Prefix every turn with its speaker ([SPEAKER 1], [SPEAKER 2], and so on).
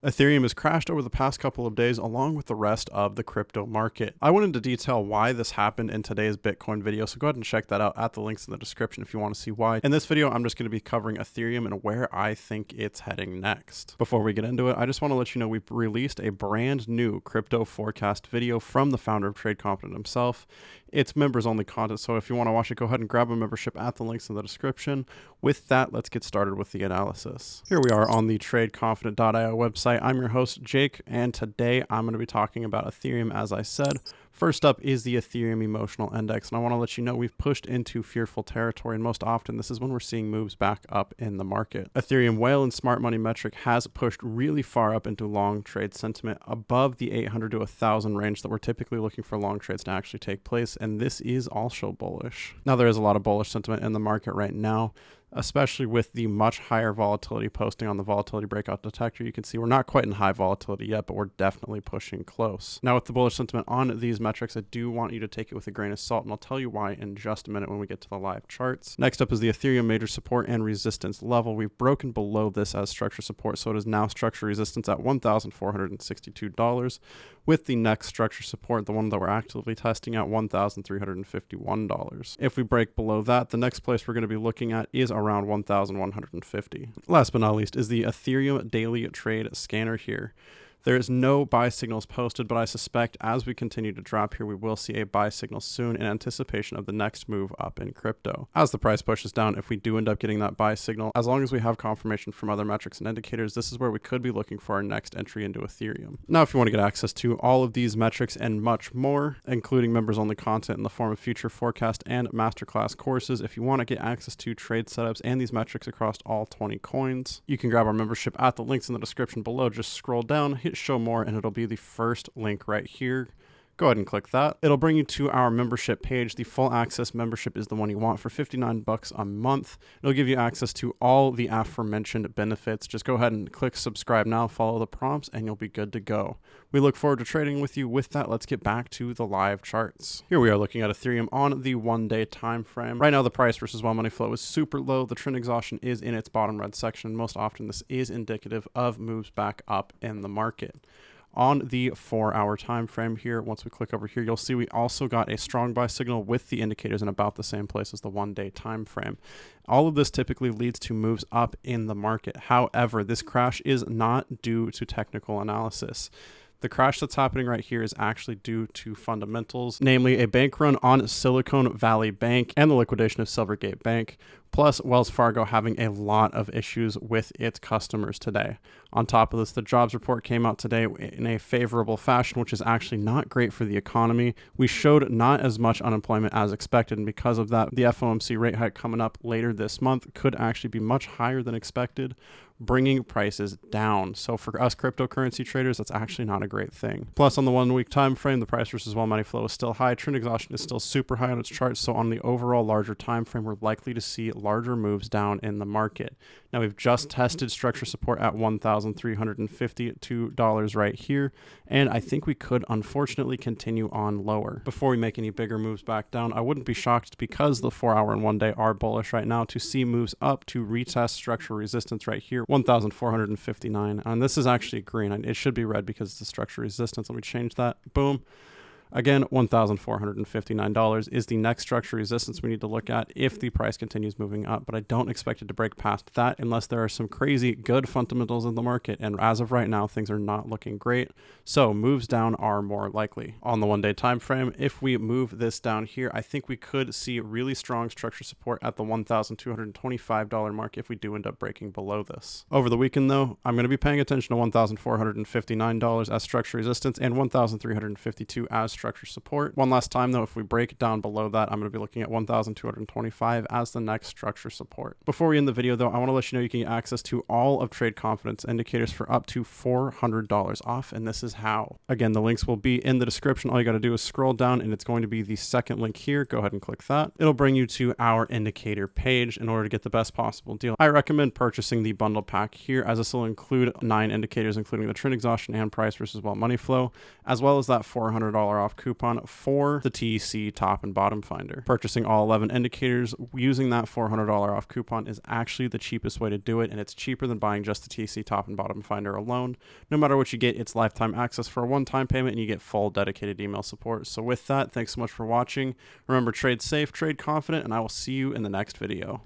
[SPEAKER 1] Ethereum has crashed over the past couple of days along with the rest of the crypto market. I went into detail why this happened in today's Bitcoin video, so go ahead and check that out at the links in the description if you want to see why. In this video, I'm just going to be covering Ethereum and where I think it's heading next. Before we get into it, I just want to let you know we've released a brand new crypto forecast video from the founder of Trade Confident himself. It's members only content, so if you want to watch it, go ahead and grab a membership at the links in the description. With that, let's get started with the analysis. Here we are on the tradeconfident.io website. I'm your host, Jake, and today I'm going to be talking about Ethereum, as I said. First up is the Ethereum Emotional Index, and I want to let you know we've pushed into fearful territory, and most often this is when we're seeing moves back up in the market. Ethereum Whale and Smart Money metric has pushed really far up into long trade sentiment above the 800 to 1,000 range that we're typically looking for long trades to actually take place, and this is also bullish. Now, there is a lot of bullish sentiment in the market right now, especially with the much higher volatility posting on the volatility breakout detector. You can see we're not quite in high volatility yet, but we're definitely pushing close. Now, with the bullish sentiment on these metrics, I do want you to take it with a grain of salt, and I'll tell you why in just a minute when we get to the live charts. Next up is the Ethereum major support and resistance level. We've broken below this as structure support, so it is now structure resistance at $1,462, with the next structure support, the one that we're actively testing, at $1,351. If we break below that, the next place we're going to be looking at is around 1,150. Last but not least is the Ethereum daily trade scanner here. There is no buy signals posted, but I suspect as we continue to drop here, we will see a buy signal soon in anticipation of the next move up in crypto. As the price pushes down, if we do end up getting that buy signal, as long as we have confirmation from other metrics and indicators, this is where we could be looking for our next entry into Ethereum. Now, if you want to get access to all of these metrics and much more, including members only content in the form of future forecast and masterclass courses, if you want to get access to trade setups and these metrics across all 20 coins, you can grab our membership at the links in the description below. Just scroll down, hit show more, and it'll be the first link right here. Go ahead and click that. It'll bring you to our membership page. The full access membership is the one you want for $59 a month. It'll give you access to all the aforementioned benefits. Just go ahead and click subscribe now, follow the prompts, and you'll be good to go. We look forward to trading with you. With that, let's get back to the live charts. Here we are looking at Ethereum on the one-day time frame. Right now, the price versus while money flow is super low. The trend exhaustion is in its bottom red section. Most often, this is indicative of moves back up in the market. On the 4-hour time frame here, once we click over here, you'll see we also got a strong buy signal with the indicators in about the same place as the one-day time frame. All of this typically leads to moves up in the market. However, this crash is not due to technical analysis. The crash that's happening right here is actually due to fundamentals, namely a bank run on Silicon Valley Bank and the liquidation of Silvergate Bank, plus Wells Fargo having a lot of issues with its customers today. On top of this, the jobs report came out today in a favorable fashion, which is actually not great for the economy. We showed not as much unemployment as expected, and because of that, the FOMC rate hike coming up later this month could actually be much higher than expected, bringing prices down. So for us cryptocurrency traders, that's actually not a great thing. Plus, on the 1 week time frame, the price versus while money flow is still high. Trend exhaustion is still super high on its charts. So on the overall larger time frame, we're likely to see larger moves down in the market. Now, we've just tested structure support at $1,352 right here, and I think we could unfortunately continue on lower. Before we make any bigger moves back down, I wouldn't be shocked, because the 4-hour and 1 day are bullish right now, to see moves up to retest structure resistance right here, 1,459, and this is actually green. It should be red because it's the structure resistance. Let me change that. Boom. Again, $1,459 is the next structure resistance we need to look at if the price continues moving up, but I don't expect it to break past that unless there are some crazy good fundamentals in the market, and as of right now, things are not looking great, so moves down are more likely. On the 1 day time frame, if we move this down here, I think we could see really strong structure support at the $1,225 mark if we do end up breaking below this. Over the weekend, though, I'm going to be paying attention to $1,459 as structure resistance and $1,352 as structure support. One last time though, if we break down below that, I'm going to be looking at 1,225 as the next structure support. Before we end the video though, I want to let you know you can get access to all of Trade Confidence indicators for up to $400 off, and this is how. Again, the links will be in the description. All you got to do is scroll down, and it's going to be the second link here. Go ahead and click that. It'll bring you to our indicator page. In order to get the best possible deal, I recommend purchasing the bundle pack here, as this will include 9 indicators, including the trend exhaustion and price versus while money flow, as well as that $400 off off coupon for the TC top and bottom finder. Purchasing all 11 indicators using that $400 off coupon is actually the cheapest way to do it, and it's cheaper than buying just the TC top and bottom finder alone. No matter what you get, it's lifetime access for a one-time payment, and you get full dedicated email support. So with that, thanks so much for watching. Remember, trade safe, trade confident, and I will see you in the next video.